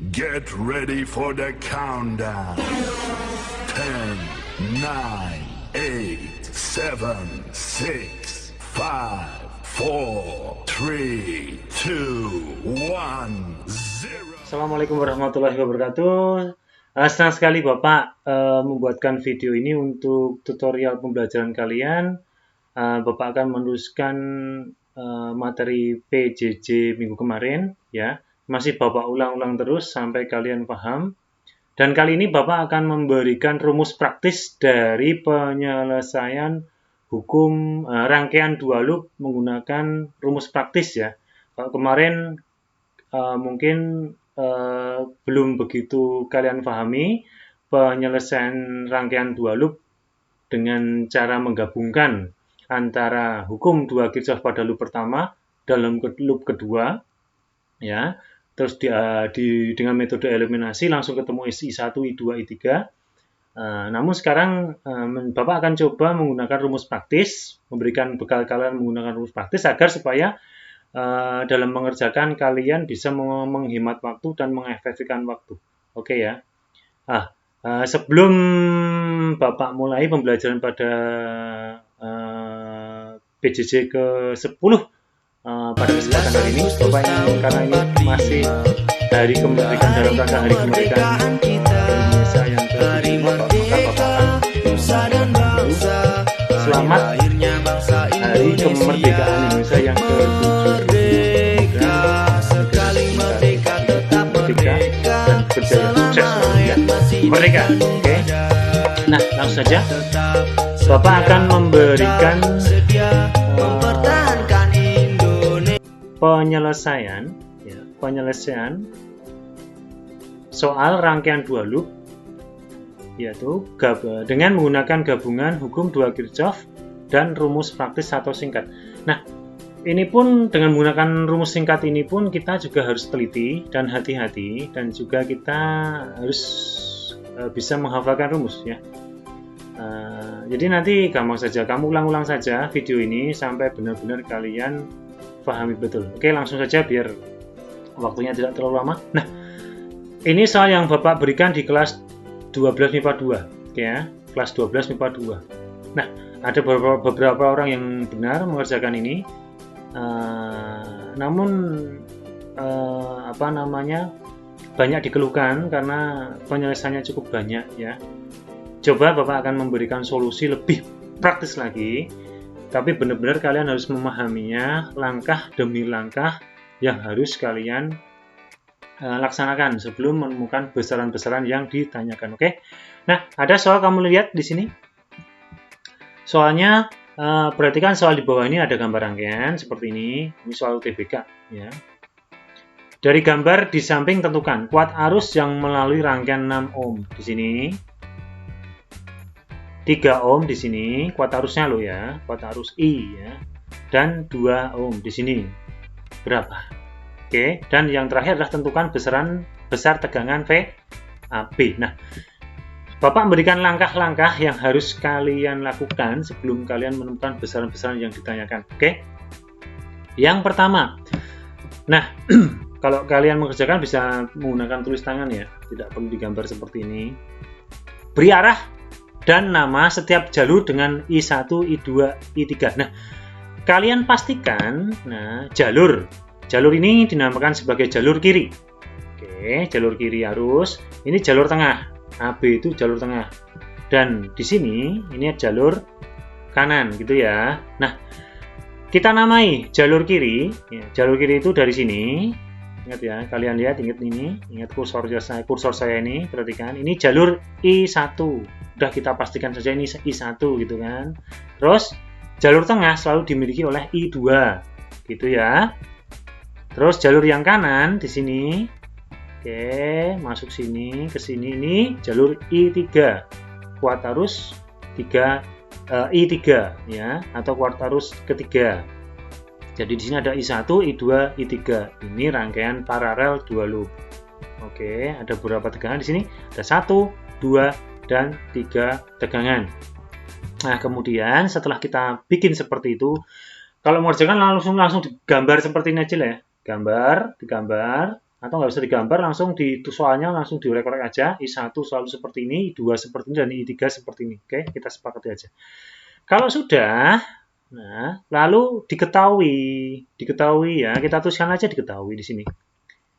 Get ready for the countdown. 10, 9, 8, 7, 6, 5, 4, 3, 2, 1, 0. Assalamualaikum warahmatullahi wabarakatuh. Senang sekali Bapak membuatkan video ini untuk tutorial pembelajaran kalian. Bapak akan meneruskan materi PJJ minggu kemarin, ya. Masih Bapak ulang-ulang terus sampai kalian paham. Dan kali ini Bapak akan memberikan rumus praktis dari penyelesaian hukum rangkaian dua loop menggunakan rumus praktis, ya. Kalau kemarin mungkin belum begitu kalian pahami penyelesaian rangkaian dua loop dengan cara menggabungkan antara hukum dua Kirchhoff pada loop pertama dalam loop kedua, ya. Terus dengan metode eliminasi langsung ketemu I1, I2, I3. Namun sekarang Bapak akan coba menggunakan rumus praktis, memberikan bekal kalian menggunakan rumus praktis agar supaya dalam mengerjakan kalian bisa menghemat waktu dan mengefektifkan waktu. Oke, ya. Sebelum Bapak mulai pembelajaran pada PJJ ke-10 pada kesempatan hari ini, Bapak ingin, karena ini masih hari kemerdekaan, dalam rangka hari kemerdekaan Indonesia yang ke-75, maka Bapak akan selamat hari kemerdekaan Indonesia yang ke-75, dan berjaya sukses ya. Merdeka. Oke. Nah, langsung saja Bapak akan memberikan penyelesaian soal rangkaian dua loop, yaitu dengan menggunakan gabungan hukum dua Kirchhoff dan rumus praktis atau singkat. Nah, ini pun dengan menggunakan rumus singkat ini pun kita juga harus teliti dan hati-hati, dan juga kita harus bisa menghafalkan rumus, ya. Jadi nanti gampang saja, kamu ulang-ulang saja video ini sampai benar-benar kalian pahami betul. Oke, langsung saja biar waktunya tidak terlalu lama. Nah, ini soal yang Bapak berikan di kelas 12 MIPA 2, oke, ya, kelas 12 MIPA 2. Nah, ada beberapa orang yang benar mengerjakan ini, namun banyak dikeluhkan karena penyelesaiannya cukup banyak, ya. Coba Bapak akan memberikan solusi lebih praktis lagi, tapi benar-benar kalian harus memahaminya langkah demi langkah yang harus kalian laksanakan sebelum menemukan besaran-besaran yang ditanyakan. Oke? Nah, ada soal kamu lihat di sini. Soalnya perhatikan soal di bawah ini ada gambar rangkaian seperti ini. Ini soal UTBK, ya. Dari gambar di samping tentukan kuat arus yang melalui rangkaian 6 ohm di sini. 3 ohm di sini, kuat arusnya loh, ya, kuat arus I, ya, dan 2 ohm di sini. Berapa? Oke, dan yang terakhir adalah tentukan besar tegangan VAB. Nah, Bapak memberikan langkah-langkah yang harus kalian lakukan sebelum kalian menemukan besaran-besaran yang ditanyakan. Oke? Yang pertama, nah, kalau kalian mengerjakan bisa menggunakan tulis tangan, ya, tidak perlu digambar seperti ini. Beri arah dan nama setiap jalur dengan I1, I2, I3. Nah, kalian pastikan, jalur ini dinamakan sebagai jalur kiri. Oke, jalur kiri arus. Ini jalur tengah. AB itu jalur tengah. Dan di sini ini jalur kanan, gitu, ya. Nah, kita namai jalur kiri. Ya, jalur kiri itu dari sini. Ingat, ya, kalian lihat, ingat kursor saya ini, perhatikan. Ini jalur I1. Udah kita pastikan saja ini I1, gitu kan. Terus jalur tengah selalu dimiliki oleh I2, gitu, ya. Terus jalur yang kanan di sini, oke, masuk sini ke sini, ini jalur I3, kuat arus I3, ya, atau kuat arus ketiga. Jadi di sini ada I1, I2, I3. Ini rangkaian paralel dua loop. Oke, ada beberapa tegangan di sini. Ada 1, 2, dan 3 tegangan. Nah, kemudian setelah kita bikin seperti itu, kalau mengerjakan langsung digambar seperti ini aja lah, ya. Digambar, atau nggak usah digambar, langsung di soalnya langsung diorek-orek aja. I1 selalu seperti ini, I2 seperti ini, dan I3 seperti ini. Oke, kita sepakati aja. Kalau sudah, nah, lalu diketahui ya, kita tuliskan aja diketahui di sini.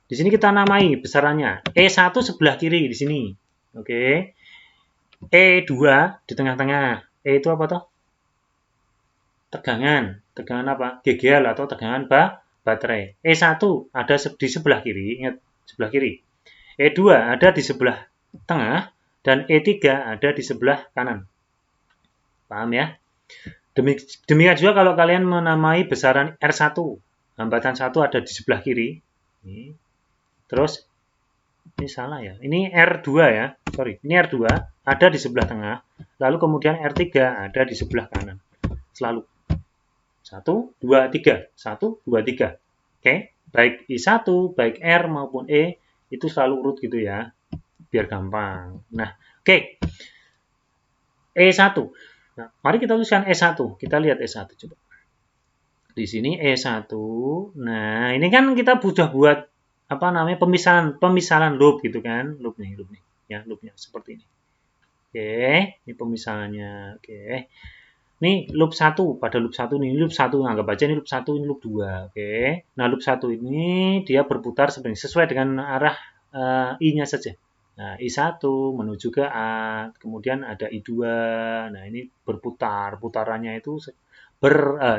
Di sini kita namai besarannya. E1 sebelah kiri di sini. Oke. E2 di tengah-tengah. E itu apa toh? Tegangan. Tegangan apa? GGL atau tegangan baterai. E1 ada di sebelah kiri, ingat sebelah kiri. E2 ada di sebelah tengah dan E3 ada di sebelah kanan. Paham ya? Demikian juga kalau kalian menamai besaran R1. Hambatan 1 ada di sebelah kiri. Ini. Terus ini salah ya. Ini R2 ya. Sorry, ini R2 ada di sebelah tengah. Lalu kemudian R3 ada di sebelah kanan. Selalu. 1, 2, 3. 1, 2, 3. Oke. Baik I1, baik R maupun E, itu selalu urut gitu ya. Biar gampang. Nah, oke. E1. Nah, mari kita tuliskan E1. Kita lihat E1 coba. Di sini E1. Nah, ini kan kita sudah buat apa namanya pemisahan loop gitu kan, loop nih ya, loopnya seperti ini. Oke, ini pemisahannya. Oke, ini loop 1 pada loop 1 nih, loop 1 anggap aja ini loop 1, ini loop 2. Oke, nah loop 1 ini dia berputar sebenarnya sesuai dengan arah I-nya saja. Nah, I1 menuju ke A, kemudian ada I2. Nah, ini berputar, putarannya itu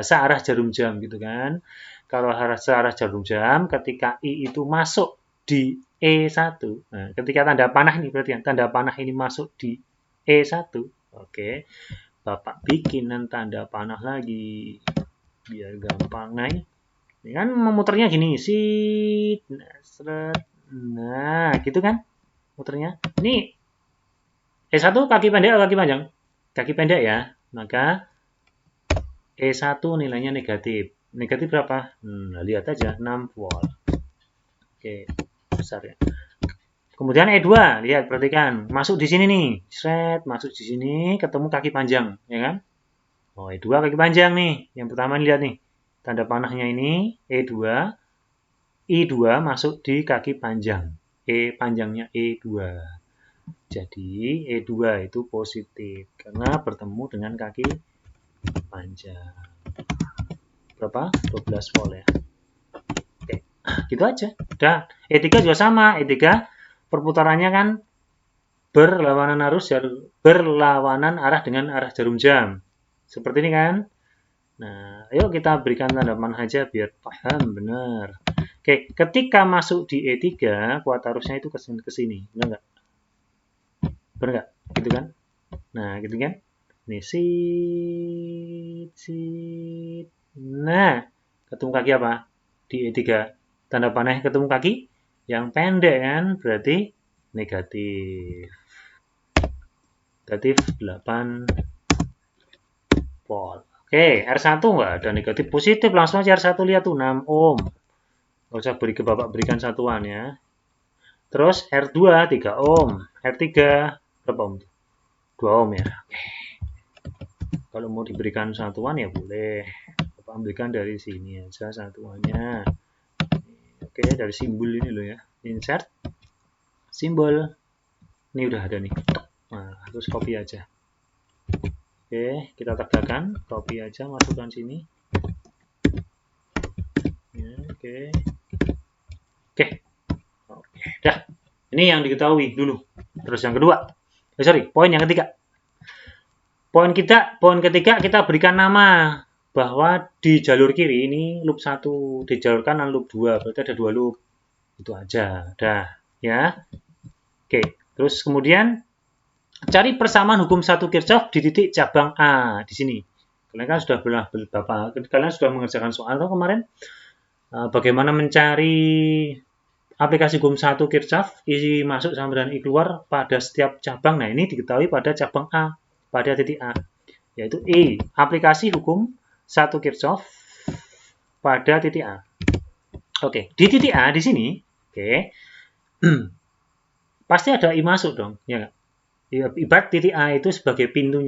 searah jarum jam gitu kan. Kalau searah jarum jam, ketika I itu masuk di E1, nah, ketika tanda panah ini, berarti tanda panah ini masuk di E1, oke, Bapak bikinan tanda panah lagi, biar gampang. Nah, ini kan memutarnya gini, nah, gitu kan, muternya. Ini E1 kaki pendek atau kaki panjang? Kaki pendek ya, maka E1 nilainya negatif. Negatif berapa? Lihat aja, 6 volt. Oke, besar ya. Kemudian E2, lihat, perhatikan. Masuk di sini nih. Sret, masuk di sini, ketemu kaki panjang, ya kan? Oh, E2 kaki panjang nih. Yang pertama lihat nih. Tanda panahnya ini, E2. I2 masuk di kaki panjang. E panjangnya E2. Jadi, E2 itu positif. Karena bertemu dengan kaki panjang. Berapa? 12 volt ya. Oke, gitu aja. Udah. E3 juga sama. E3 perputarannya kan berlawanan arah dengan arah jarum jam. Seperti ini kan. Nah, ayo kita berikan tanda panah aja biar paham benar. Oke, ketika masuk di E3, kuat arusnya itu ke sini. Benar nggak? Benar nggak? Gitu kan? Nah, gitu kan? Ini Nah, ketemu kaki apa? Di E3. Tanda panah ketemu kaki yang pendek kan? Berarti negatif. Negatif 8 volt. Oke, R1 nggak ada negatif, positif. Langsung aja R1 lihat tuh 6 ohm. Nggak usah Bapak berikan satuan ya. Terus R2 3 ohm. R3 berapa ohm? 2 ohm ya. Oke. Kalau mau diberikan satuan ya boleh. Ambilkan dari sini aja satuannya. Oke, dari simbol ini loh ya. Insert simbol. Ini udah ada nih. Nah, terus copy aja. Oke, kita tegakkan, copy aja, masukkan sini. Ya, oke. Oke, dah. Ini yang diketahui dulu. Terus yang kedua. Poin yang ketiga. Poin ketiga kita berikan nama. Bahwa di jalur kiri ini loop 1, di jalur kanan loop 2, berarti ada 2 loop. Itu aja, dah ya. Oke, terus kemudian cari persamaan hukum 1 Kirchhoff di titik cabang A di sini. Kalian kan sudah kalian sudah mengerjakan soal atau kemarin bagaimana mencari aplikasi hukum 1 Kirchhoff, I masuk sama dengan I keluar pada setiap cabang. Nah, ini diketahui pada cabang A, pada titik A, yaitu I, aplikasi hukum 1 Kirchhoff pada titik A. Oke, di titik A di sini, oke, pasti ada I masuk dong, ya nggak? Ibarat titik A itu sebagai pintu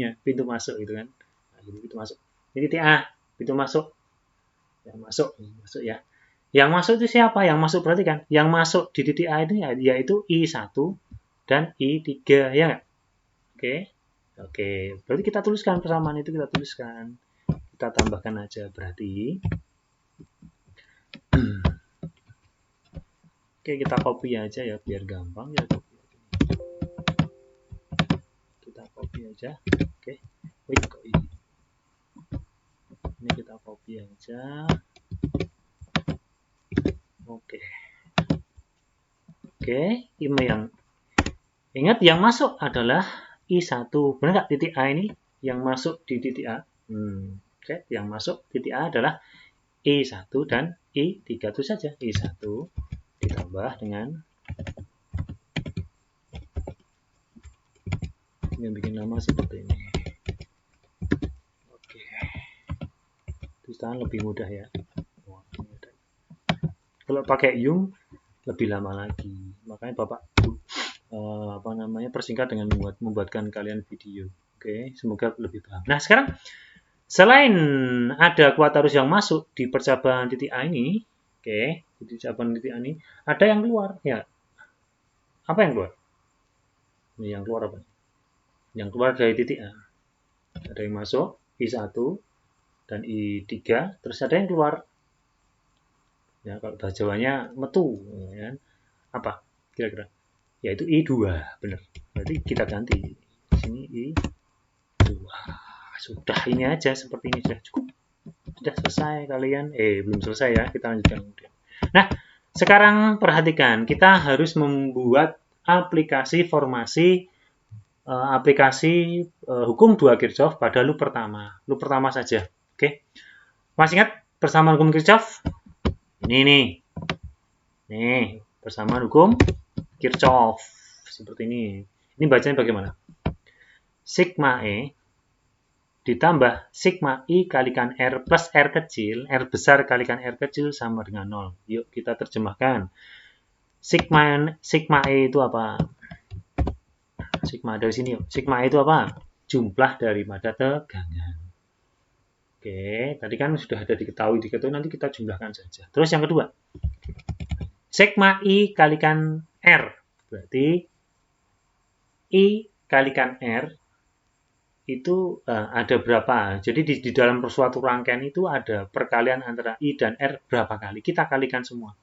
masuk gitu kan. Nah, pintu masuk. Ini titik A, pintu masuk. Ya, masuk ya. Yang masuk itu siapa? Yang masuk berarti kan? Yang masuk di titik A itu yaitu I1 dan I3, ya nggak? Oke, berarti kita tuliskan persamaan itu, kita tuliskan. Kita tambahkan aja berarti. Oke, kita copy aja ya biar gampang ya. Kita copy aja. Oke. Wait, kok ini kita copy aja. Oke. Ini yang ingat yang masuk adalah I1. Benar nggak titik A ini? Yang masuk di titik A. Oke, yang masuk titik A adalah I1 dan I3 itu saja. I1 ditambah dengan yang bikin nama seperti ini. Oke. Tulisan lebih mudah ya. Kalau pakai Yung lebih lama lagi. Makanya Bapak persingkat dengan membuatkan kalian video. Oke, semoga lebih paham. Nah, sekarang selain ada Quaterus yang masuk di percobaan titik A ini, di percobaan titik A ini, ada yang keluar ya. Apa yang keluar? Ini yang keluar apa? Yang keluar dari titik A. Ada yang masuk I1 dan I3, terus ada yang keluar. Ya, kalau bahasa Jawanya metu, ya. Apa kira-kira? Yaitu I2, benar. Berarti kita ganti di sini I2. Sudah, ini aja, seperti ini sudah cukup. Sudah selesai kalian. Belum selesai ya, kita lanjutkan kemudian. Nah, sekarang perhatikan, kita harus membuat aplikasi formasi hukum 2 Kirchhoff pada loop pertama. Loop pertama saja. Oke. Masih ingat persamaan hukum Kirchhoff? Ini nih. Nih, persamaan hukum Kirchhoff. Seperti ini. Ini bacanya bagaimana? Sigma E ditambah sigma I kalikan R plus R kecil, R besar kalikan R kecil sama dengan 0. Yuk kita terjemahkan. Sigma E itu apa? Sigma dari sini yuk. Sigma E itu apa? Jumlah daripada tegangan. Oke, tadi kan sudah ada diketahui, nanti kita jumlahkan saja. Terus yang kedua, sigma I kalikan R. Berarti I kalikan R itu ada berapa? Jadi di dalam suatu rangkaian itu ada perkalian antara I dan R berapa kali? Kita kalikan semua.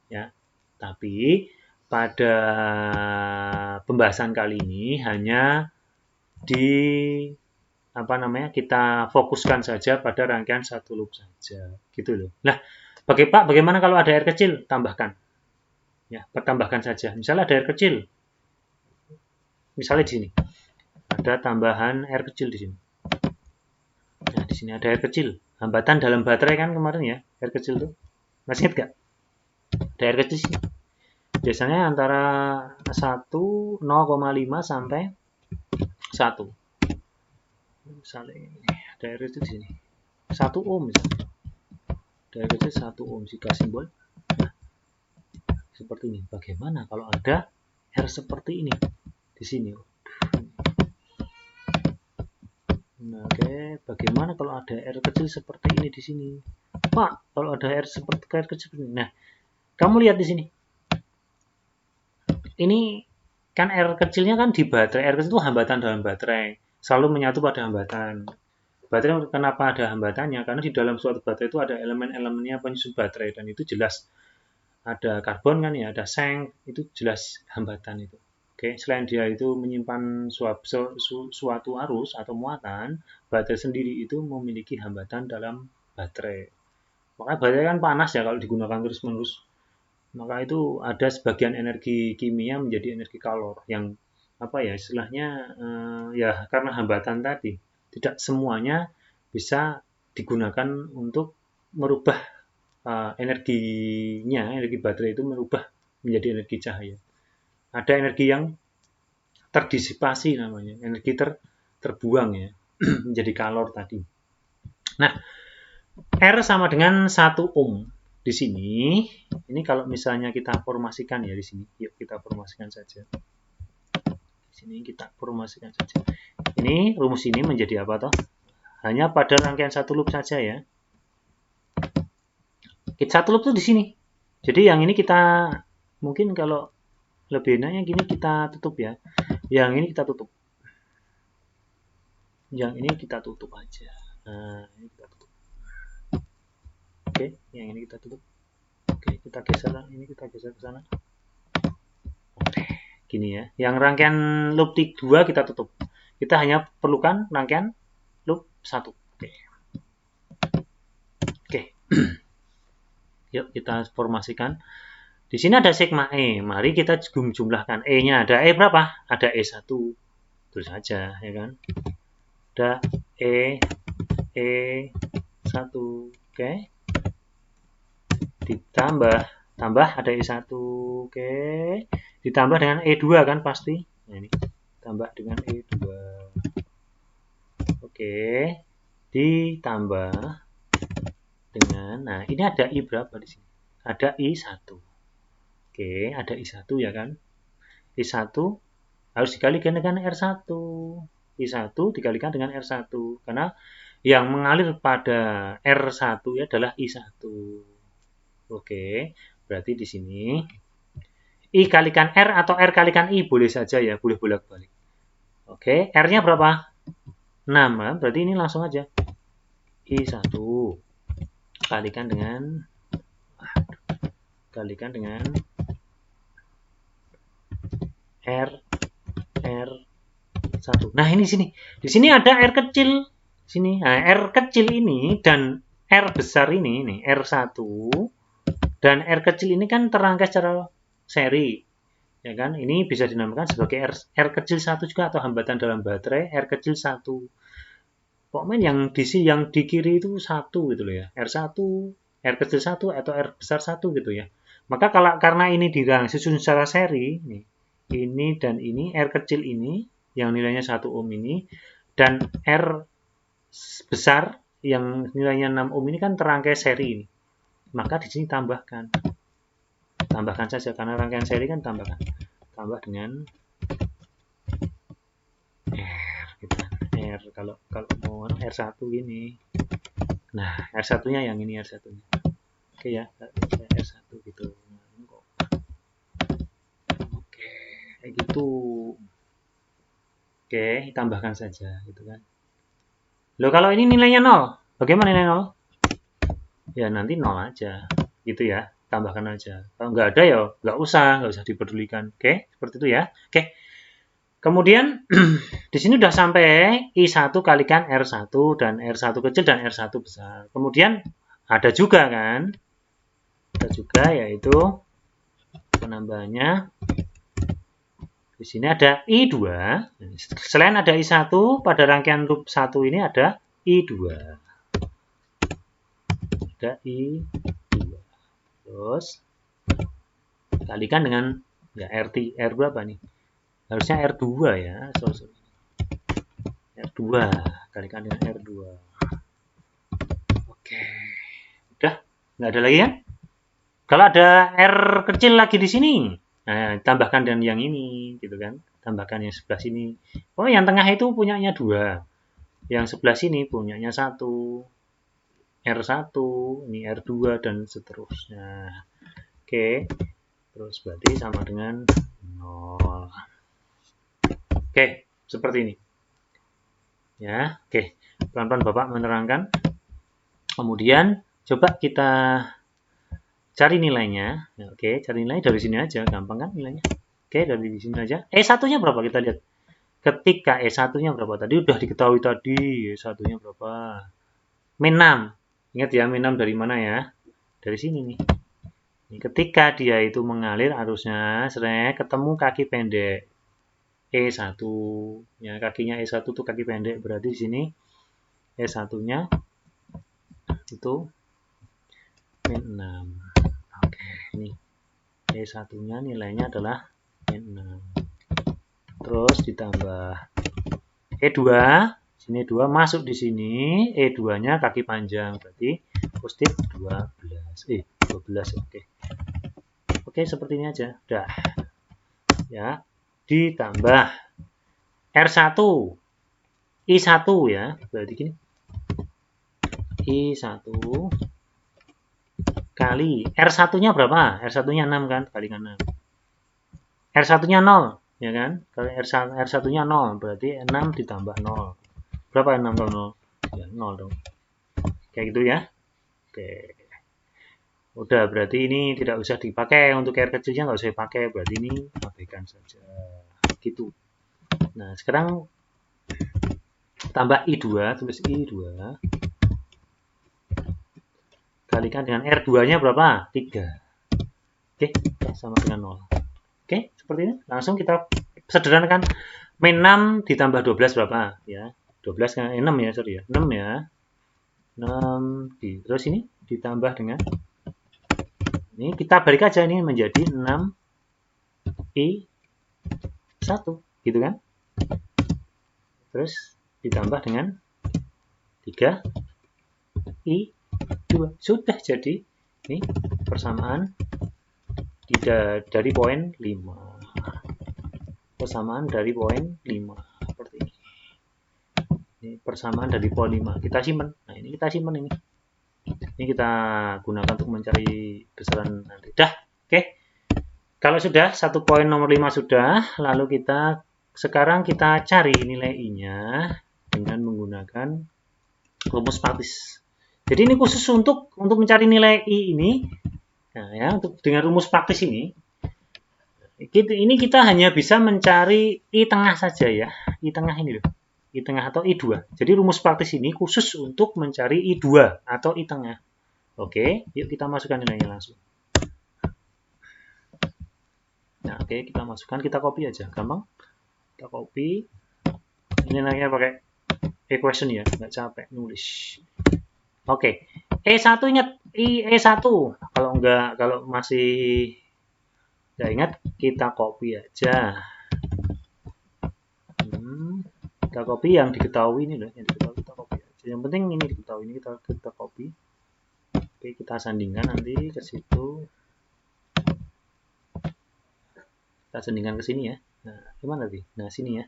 Ya. Tapi pada pembahasan kali ini hanya kita fokuskan saja pada rangkaian satu loop saja, gitu loh. Nah, bagaimana kalau ada R kecil? Tambahkan. Ya, pertambahkan saja. Misalnya ada R kecil. Misalnya di sini. Ada tambahan R kecil di sini. Nah, di sini ada R kecil. Hambatan dalam baterai kan kemarin ya, R kecil tuh. Masih ingat nggak? Ada R kecil sini. Biasanya antara 0,5 sampai 1. Misalnya ini ada R kecil di sini. 1 ohm misalnya. Ada R kecil 1 ohm jika simbol. Nah, seperti ini. Bagaimana kalau ada R seperti ini di sini? Nah, oke. Bagaimana kalau ada R kecil seperti ini di sini? Pak, kalau ada R seperti R kecil seperti ini. Nah, kamu lihat di sini. Ini kan R kecilnya kan di baterai. R kecil itu hambatan dalam baterai. Selalu menyatu pada hambatan. Baterai kenapa ada hambatannya? Karena di dalam suatu baterai itu ada elemen-elemennya penyusun baterai. Dan itu jelas ada karbon kan ya, ada seng. Itu jelas hambatan itu. Oke, selain dia itu menyimpan suatu arus atau muatan, baterai sendiri itu memiliki hambatan dalam baterai. Makanya baterai kan panas ya kalau digunakan terus-menerus. Maka itu ada sebagian energi kimia menjadi energi kalor yang istilahnya ya karena hambatan tadi tidak semuanya bisa digunakan untuk merubah energi baterai itu merubah menjadi energi cahaya. Ada energi yang terdisipasi namanya, energi terbuang ya, menjadi kalor tadi. Nah, R sama dengan 1 ohm. Di sini, ini kalau misalnya kita formasikan ya di sini, yuk kita formasikan saja. Di sini kita formasikan saja. Ini rumus ini menjadi apa toh? Hanya pada rangkaian satu loop saja ya. Satu loop tuh di sini. Jadi yang ini kita mungkin kalau lebih enaknya gini kita tutup ya. Yang ini kita tutup. Yang ini kita tutup aja. Nah, ini kita tutup. Oke, yang ini kita tutup. Oke, kita geser ini kita geser ke sana. Oke, gini ya. Yang rangkaian loop 2 kita tutup. Kita hanya perlukan rangkaian loop 1. Oke. Oke. Yuk kita formasikan. Di sini ada sigma E. Mari kita jumlahkan E-nya. Ada E berapa? Ada E1. Itu saja, ya kan? Ada E1. Oke. Ditambah ada E1. Oke. Ditambah dengan E2 kan pasti. Nah, ini tambah dengan E2. Oke. Ditambah dengan, nah ini ada I berapa di sini? Ada I1. Oke, ada I1 ya kan? I1 harus dikalikan dengan R1. I1 dikalikan dengan R1. Karena yang mengalir pada R1 adalah I1. Oke, berarti di sini I kalikan R atau R kalikan I boleh saja ya, boleh bolak-balik. Oke, R-nya berapa? 6, berarti ini langsung aja. I1 kalikan dengan R1. Nah, ini sini. Di sini ada R kecil. Sini. Nah, R kecil ini dan R besar ini nih, R1 dan R kecil ini kan terangkai secara seri. Ya kan? Ini bisa dinamakan sebagai R kecil 1 juga atau hambatan dalam baterai R kecil 1. Pokoknya yang di kiri itu 1 gitu loh ya. R1, R kecil 1 atau R besar 1 gitu ya. Maka karena ini disusun secara seri, nih, ini dan ini, R kecil ini, yang nilainya 1 ohm ini, dan R besar, yang nilainya 6 ohm ini kan terangkai seri ini. Maka di sini tambahkan saja, karena rangkaian seri kan tambahkan. Tambah dengan R, gitu kan. R, kalau mau R1 gini. Nah, R1-nya yang ini R1-nya. Oke ya, R1 gitu. Oke, kayak gitu. Oke, tambahkan saja gitu kan. Loh, kalau ini nilainya 0, bagaimana nilai 0? Ya nanti 0 aja, gitu ya. Tambahkan aja. Kalau nggak ada ya nggak usah dipedulikan. Oke, seperti itu ya. Oke. Kemudian di sini udah sampai I1 kalikan R1 dan R1 kecil dan R1 besar. Kemudian ada juga kan? Ada juga yaitu penambahannya. Di sini ada I2. Selain ada I1, pada rangkaian loop 1 ini ada I2. Ada I2. Terus kalikan dengan ya R berapa nih? Harusnya R2 ya. Sorry. R2 kalikan dengan R2. Oke. Udah, nggak ada lagi kan? Kalau ada R kecil lagi di sini, nah, tambahkan dengan yang ini, gitu kan? Tambahkan yang sebelah sini. Oh, yang tengah itu punyanya 2. Yang sebelah sini punyanya 1. R1, ini R2, dan seterusnya. Oke. Terus berarti sama dengan 0. Oke, seperti ini. Ya, oke. Pelan-pelan Bapak menerangkan. Kemudian, coba kita cari nilainya. Ya, oke, cari nilai dari sini aja. Gampang kan nilainya? Oke, dari sini aja. E1-nya berapa? Kita lihat. Ketika E1-nya berapa? Tadi udah diketahui tadi. E1-nya berapa? Min 6. Ingat ya, min 6 dari mana ya? Dari sini nih. Ketika dia itu mengalir arusnya, ketemu kaki pendek. E1. Ya, kakinya E1 itu kaki pendek. Berarti di sini E1-nya itu min 6. Oke, ini E1-nya nilainya adalah min 6. Terus ditambah E2, sini 2 masuk di sini, E2-nya kaki panjang, berarti positif 12. 12, oke. Oke, seperti ini aja. Udah. Ya, ditambah R1 I1 ya, berarti gini. I1 kali R1-nya berapa? R1-nya 6 kan, kalikan 6. R1-nya 0, ya kan? Kalau R1-nya 0, berarti 6 ditambah 0. Berapa 6 kalau 0? Ya, 0 dong. Kayak gitu ya. Oke. Udah, berarti ini tidak usah dipakai. Untuk R kecilnya nggak usah dipakai. Berarti ini abaikan saja. Gitu. Nah, sekarang tambah I2, tulis I2. Kalikan dengan R2-nya berapa? 3. Oke, sama dengan 0. Oke, seperti ini. Langsung kita sederhanakan. Min 6 ditambah 12 berapa? Ya, 12 kan 6 ya, sorry ya. 6 ya. 6 terus ini ditambah dengan ini kita balik aja ini menjadi 6 I1 gitu kan. Terus ditambah dengan 3 I2. Sudah jadi ini persamaan dari poin 5. Persamaan dari poin 5 seperti ini. Ini persamaan dari poin 5. Kita simpan. Nah, ini kita simpan ini. Ini kita gunakan untuk mencari besaran nanti. Dah, oke. Kalau sudah, satu poin nomor 5 sudah, lalu sekarang kita cari nilai I-nya dengan menggunakan rumus praktis. Jadi ini khusus untuk mencari nilai I ini. Nah, ya, dengan rumus praktis ini kita hanya bisa mencari I tengah saja ya. I tengah ini loh. I tengah atau I2. Jadi rumus praktis ini khusus untuk mencari I2 atau I tengah. Oke, yuk kita masukkan nilainya langsung. Nah, oke, kita masukkan, kita copy aja, gampang. Kita copy. Ini nilainya pakai equation ya, nggak capek nulis. Oke, E1 ingat E1. Kalau masih nggak ingat, kita copy aja. Kita copy yang diketahui ini loh, yang diketahui kita copy aja. Yang penting ini diketahui, ini kita copy. Oke, kita sandingkan nanti ke situ. Kita sandingkan ke sini ya. Nah, gimana tadi? Nah, sini ya.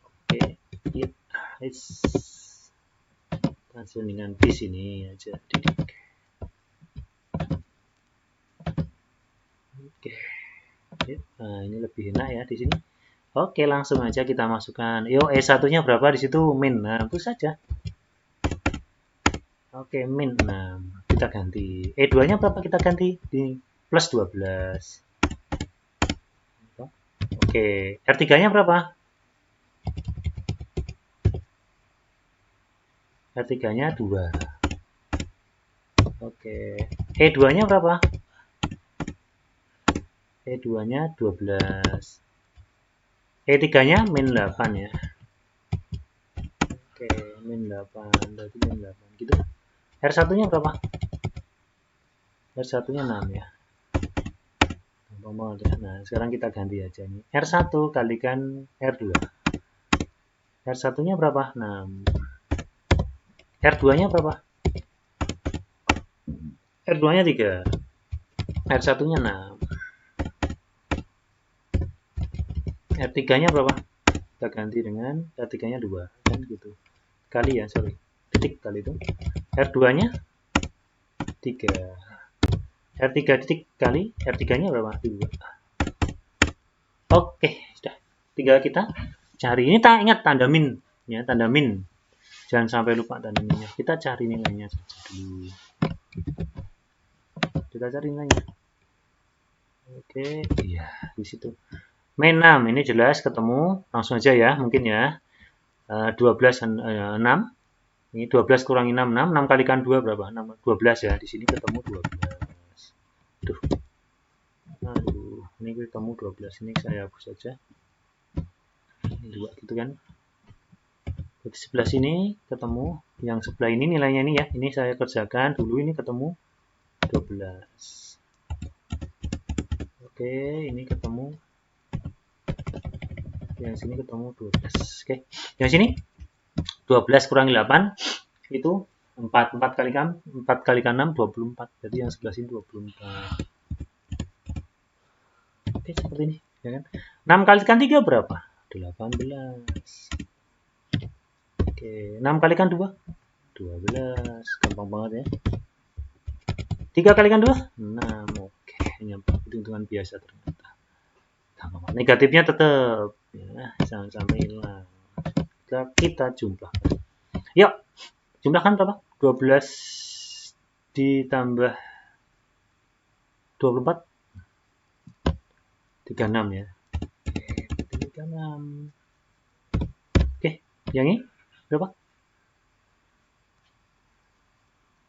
Oke, kita sandingkan di sini aja. Oke. Nah, ini lebih enak ya di sini. Oke, langsung aja kita masukkan. Yo, E1-nya berapa di situ? Min. Nah, itu saja. Oke, min 6. Kita ganti. E2-nya berapa kita ganti? Di plus 12. Oke, R3-nya berapa? R3-nya 2. Oke, E2-nya berapa? E2-nya 12. E3-nya min 8 ya. Oke, min 8. Berarti min 8 gitu. R1-nya berapa? R1-nya 6 ya. Gampang banget ya. Nah, sekarang kita ganti aja nih. R1 kalikan R2. R1-nya berapa? 6. R2-nya berapa? R2-nya 3. R1-nya 6. R3-nya berapa? Kita ganti dengan R3-nya 2. Kan gitu. Kali ya, sorry. Titik kali itu. R2-nya 3. R3 titik kali R3-nya berapa? 2. Oke, sudah. Tinggal kita cari. Ini ingat tanda min. Ya, tanda min. Jangan sampai lupa tanda minnya. Kita cari nilainya saja dulu. Kita cari nilainya. Oke, iya, di situ. Min 6, ini jelas ketemu. Langsung aja ya, mungkin ya. 12 dan 6. Ini 12 kurangi 6, 6. 6 kalikan 2 berapa? 6, 12 ya. Di sini ketemu 12. Aduh, ini ketemu 12. Ini saya hapus saja. Ini 2 gitu kan. Di sebelah sini ketemu. Yang sebelah ini nilainya ini ya. Ini saya kerjakan dulu, ini ketemu 12. Oke, ini ketemu. Yang sini ketemu 12. Oke. Yang sini 12 kurangi 8 itu 4 kalikan 6 24. Jadi yang sebelah sini 24. Oke, seperti ini, ya kan? 6 kalikan 3 berapa? 18. Oke, 6 kalikan 2 12. Gampang banget ya. 3 kalikan 2, 6. Oke, nyampe hitung-hitungan biasa ternyata. Negatifnya tetap ya, jangan sampai hilang. Kita jumlahkan. Yuk, jumlahkan berapa? 12 ditambah 24, 36 ya. 36. Oke, yang ini berapa?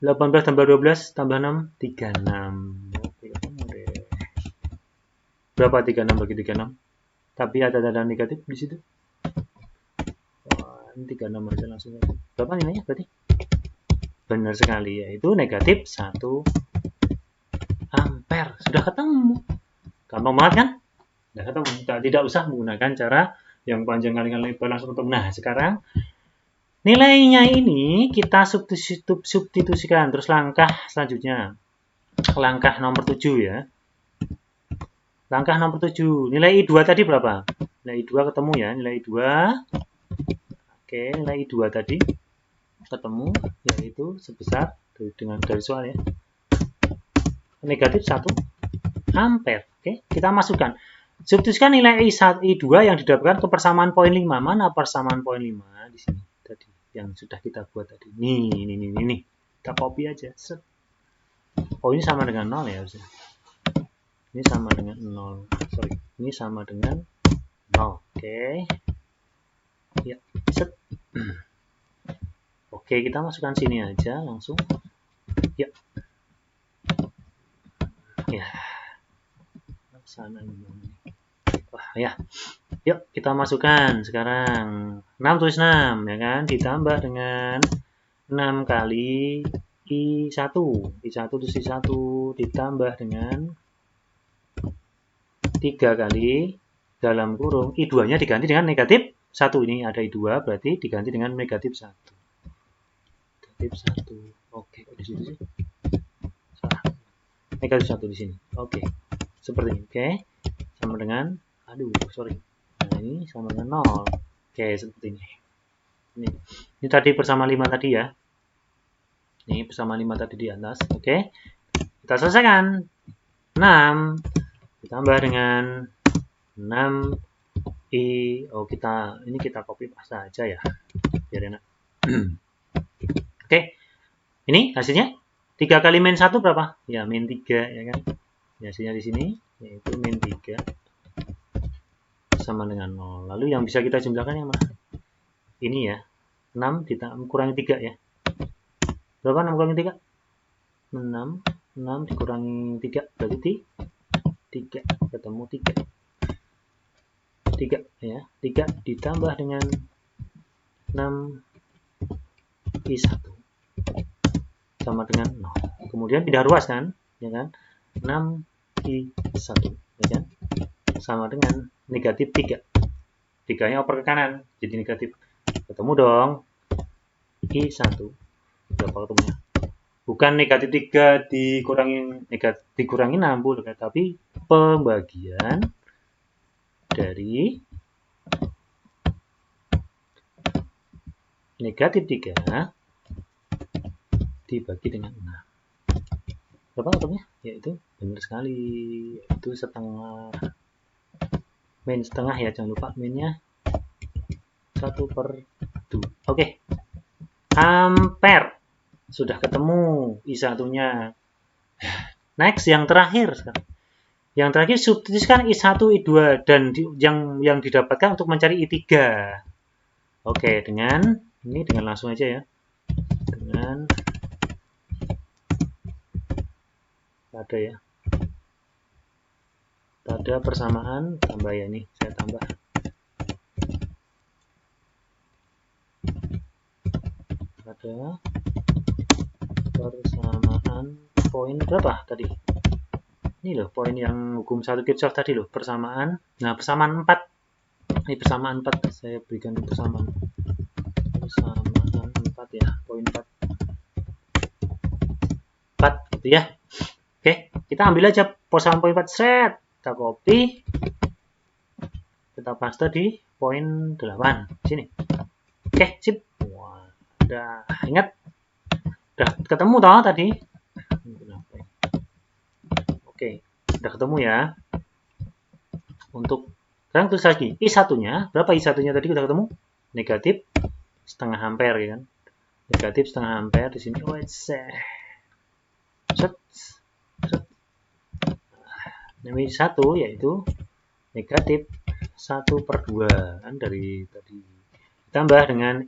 18 tambah 12 tambah 6, 36. Oke, ketemu deh. Berapa 36 bagi 36? Tapi ada tanda negatif di situ. Wah, ini 36 aja langsung. Berapa nilainya berarti? Benar sekali, yaitu negatif 1 ampere. Sudah ketemu. Gampang banget kan? Sudah ketemu. Tidak usah menggunakan cara yang panjang kali lebar langsung ketemu. Nah, sekarang nilainya ini kita substitusikan. Terus langkah selanjutnya. Langkah nomor 7 ya. Langkah nomor 7. Nilai I2 tadi berapa? Nilai I2 ketemu ya. Nilai I2. Oke, nilai I2 tadi ketemu. Yaitu sebesar, dengan dari soal ya. Negatif 1 ampere. Oke, kita masukkan. Substitusikan nilai I2 yang didapatkan ke persamaan poin 5. Mana persamaan poin 5? Di sini tadi. Yang sudah kita buat tadi. Nih. Kita copy aja. Set. Oh, ini sama dengan 0 ya. Ini sama dengan 0. Sorry. Ini sama dengan 0. Oke. Ya, set. Oke, kita masukkan sini aja langsung. Ya. Ya. Sana gimana nih? Wah, ya. Yuk, kita masukkan sekarang. 6 tulis 6, ya kan? Ditambah dengan 6 kali I1. I1 tulis I1 ditambah dengan 3 kali dalam kurung I2-nya diganti dengan negatif 1. Ini ada I2 berarti diganti dengan negatif 1. Negatif 1. Oke, di situ sih. Salah. Negatif 1 di sini. Oke. Seperti ini. Oke. Sama dengan sorry. Nah, ini sama dengan 0. Oke, seperti ini. Ini tadi bersama 5 tadi ya. Ini bersama 5 tadi di atas. Oke. Kita selesaikan. 6 ditambah dengan 6 I. Oh, ini kita copy paste aja ya. Biar enak. Oke. Ini hasilnya 3 kali min 1 berapa? Ya, min 3 ya kan. Hasilnya di sini yaitu min 3 sama dengan 0. Lalu yang bisa kita jumlahkan yang mana? Ini ya. 6 kurangi 3 ya. Berapa 6 kurangi 3? 6 dikurangi 3 berarti 3. Ketemu 3. 3 ya. 3 ditambah dengan 6 I1 sama dengan 0. Kemudian pindah ruas kan? Ya kan? 6 I1 ya kan? Sama dengan negatif 3. 3-nya oper ke kanan jadi negatif. Ketemu dong I1. Berapa ketemunya? Bukan negatif 3 dikurangi 60 tapi pembagian dari negatif 3 dibagi dengan 6. Berapa ketemunya? Yaitu benar sekali, yaitu setengah. Min setengah ya, jangan lupa minnya 1/2. Oke. Ampere. Sudah ketemu I1-nya. Next, yang terakhir sekarang. Yang terakhir substitusikan I1, I2 dan yang didapatkan untuk mencari I3. Oke, dengan langsung aja ya. Dengan pada persamaan tambah ya, nih saya tambah. Pada persamaan poin berapa tadi? Ini loh poin yang hukum 1 Kirchhoff tadi loh, persamaan. Nah, persamaan 4. Ini persamaan 4, saya berikan persamaan 4 ya, poin 4 gitu ya. Oke, kita ambil aja persamaan poin 4, set, kita copy, kita paste di poin 8 sini. Oke, sip. Wah, udah ingat, udah ketemu toh tadi. Udah ketemu ya. Untuk sekarang tulis lagi I1-nya, berapa I1-nya tadi udah ketemu? Negatif setengah ampere ya kan. Negatif setengah ampere di sini. Set. Ini 1 yaitu negatif 1/2 kan dari tadi. Ditambah dengan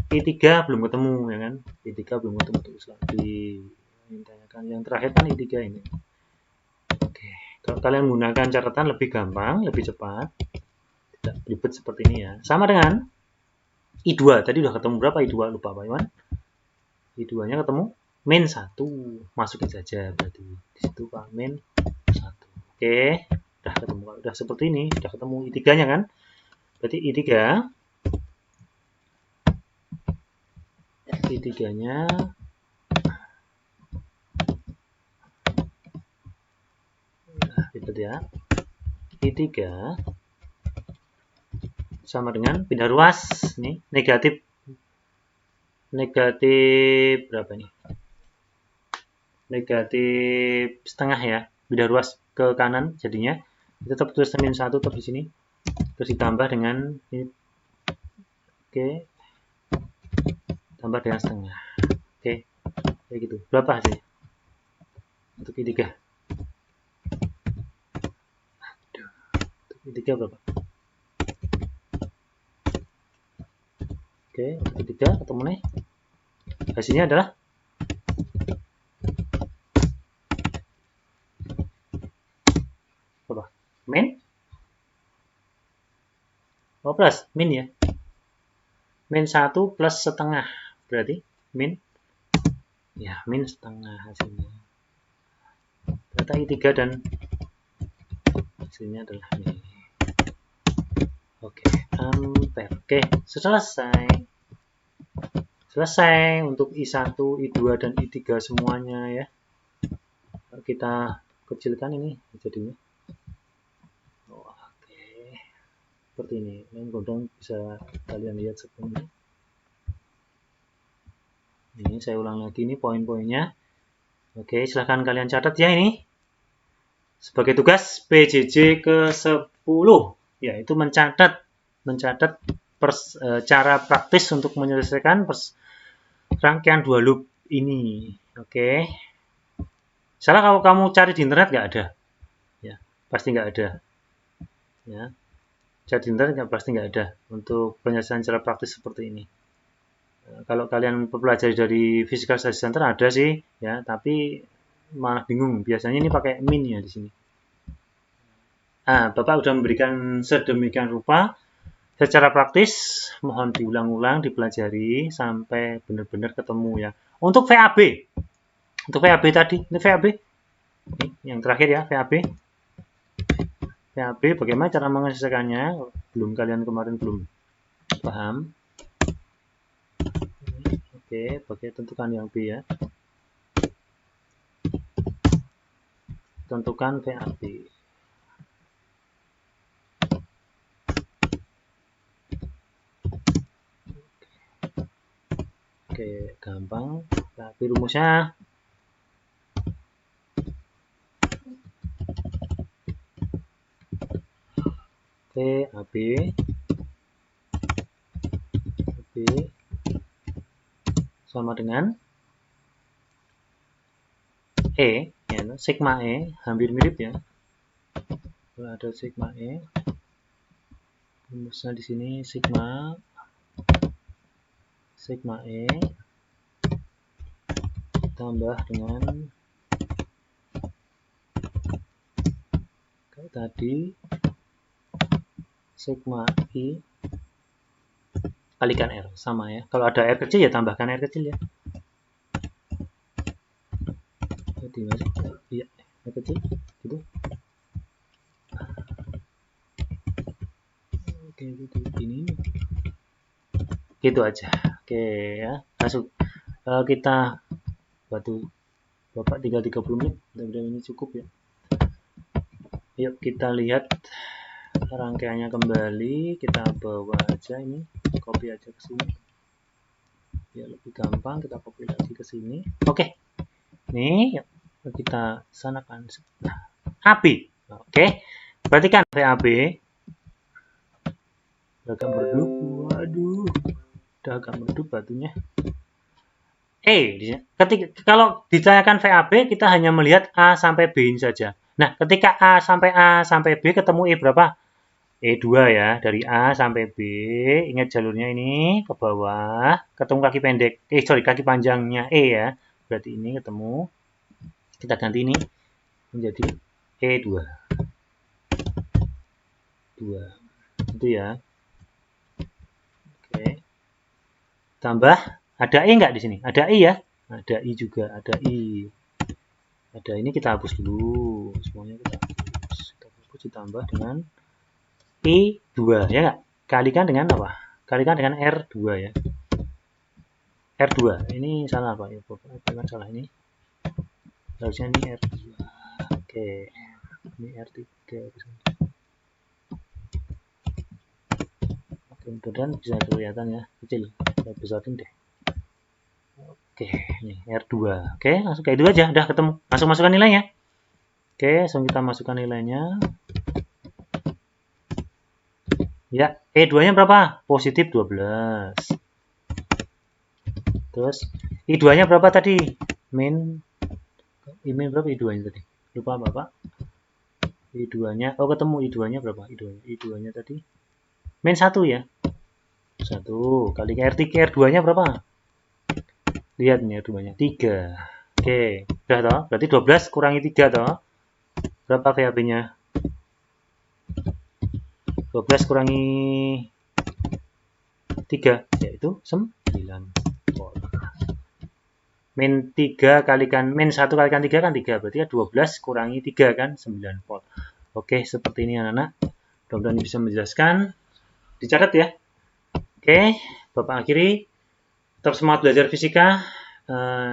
I3 belum ketemu ya kan. I3 belum ketemu, terus lagi. Yang terakhir kan I3 ini. Oke, kalau kalian menggunakan catatan lebih gampang, lebih cepat. Tidak ribet seperti ini ya. Sama dengan I2, tadi udah ketemu berapa I2? Lupa Pak Iwan. I2-nya ketemu min 1. Masukin saja berarti. Di situ Pak, min 1. Oke, udah ketemu. Udah seperti ini, udah ketemu I3-nya kan? Berarti I3-nya ribet ya. I3 sama dengan pindah ruas nih, negatif berapa nih? Negatif setengah ya, pindah ruas ke kanan jadinya tetap tulis min 1 tetap di sini, terus ditambah dengan ini. Oke, tambah dengan setengah. Oke, kayak gitu. Berapa hasilnya untuk I3? Untuk I3 berapa? Oke, untuk I3 ketemu nih. Hasilnya adalah berapa? Min? Oh, plus, min ya. Min 1 plus setengah. Berarti min? Ya, min setengah hasilnya. Data I3 dan hasilnya adalah ini. Oke, ampere. Oke, selesai. Selesai untuk I1, I2, dan I3 semuanya ya. Kita kecilkan ini jadinya. Oke, seperti ini. Yang gondrong bisa kalian lihat seperti ini. Ini saya ulang lagi ini poin-poinnya. Oke, silahkan kalian catat ya ini. Sebagai tugas PJJ ke-10, yaitu mencatat cara praktis untuk menyelesaikan rangkaian 2 loop ini. Oke. Salah kalau kamu cari di internet nggak ada. Ya, pasti nggak ada. Ya. Cari di internet pasti nggak ada untuk penyelesaian cara praktis seperti ini. Kalau kalian pelajari dari Physical Studies Center ada sih, ya, tapi malah bingung. Biasanya ini pakai min ya di sini. Bapak sudah memberikan sedemikian rupa. Secara praktis, mohon diulang-ulang, dipelajari sampai benar-benar ketemu ya. Untuk VAB tadi, ini VAB. Ini yang terakhir ya, VAB. VAB bagaimana cara menyelesaikannya? Kalian kemarin belum paham. Oke, pakai tentukan yang B ya. Tentukan VAB. Oke, gampang. VAB rumusnya. VAB sama dengan E, ya, sigma E, hampir mirip ya. Kalau ada sigma E, rumusnya di sini sigma E tambah dengan kayak tadi sigma I kalikan R, sama ya. Kalau ada R kecil ya tambahkan R kecil ya. Jadi masih iya, R kecil gitu. Oke, gitu ini. Gitu aja. Oke ya, langsung kita batu Bapak tinggal 30 menit, mudah-mudahan ini cukup ya. Yuk kita lihat rangkaiannya kembali, kita bawa aja ini, copy aja ke sini. Ya lebih gampang, kita copy lagi ke sini. Oke. Nih, yuk kita sanakan. Nah, AB. Oke, perhatikan VAB. Agak meredup, waduh, udah agak meredup batunya. Kalau ditanyakan VAB, kita hanya melihat A sampai B ini saja. Nah, ketika A sampai B ketemu E berapa? E2 ya, dari A sampai B. Ingat jalurnya ini ke bawah, ketemu kaki pendek. Kaki panjangnya E ya. Berarti ini ketemu. Kita ganti ini menjadi E2. 2. Itu ya. Oke. Tambah, ada E nggak di sini? Ada I ya? Ada I juga, ada I. Ada ini kita hapus dulu. Semuanya kita hapus. Kita hapus ditambah dengan I2 ya nggak? Kalikan dengan apa? Kalikan dengan R2 ya. R2. Ini salah apa ya? Bukan salah ini. Harusnya ini R2. Oke. Ini R3. Mudah-mudahan bisa kelihatan ya, kecil. Saya besarin deh. Oke, ini R2. Oke, langsung kayak itu aja, udah ketemu. Langsung masukkan nilainya. Oke, langsung kita masukkan nilainya. Ya, E2-nya berapa? Positif 12. Terus I2-nya berapa tadi? Min berapa I2-nya tadi? Lupa Bapak. I2-nya, oh ketemu I2-nya berapa? I2-nya tadi min 1 ya. 1 kali R3, R2-nya berapa? Lihat nih R2-nya 3. Oke, udah toh? Berarti 12 kurangi 3 toh. Berapa VAB-nya? 12 kurangi 3 yaitu 9 volt. Min 3 kalikan min 1 kalikan 3 kan 3, berarti ya 12 kurangi 3 kan 9 volt. Oke, seperti ini anak-anak. Mudah-mudahan bisa menjelaskan. Dicatat ya. Oke, Bapak akhiri. Tetap semangat belajar fisika.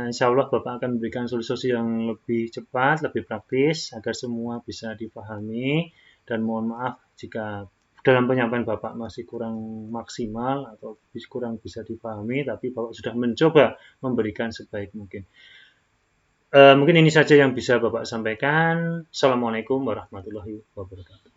Insya Allah Bapak akan memberikan solusi yang lebih cepat, lebih praktis, agar semua bisa dipahami. Dan mohon maaf jika dalam penyampaian Bapak masih kurang maksimal atau kurang bisa dipahami, tapi Bapak sudah mencoba memberikan sebaik mungkin. Mungkin ini saja yang bisa Bapak sampaikan. Assalamualaikum warahmatullahi wabarakatuh.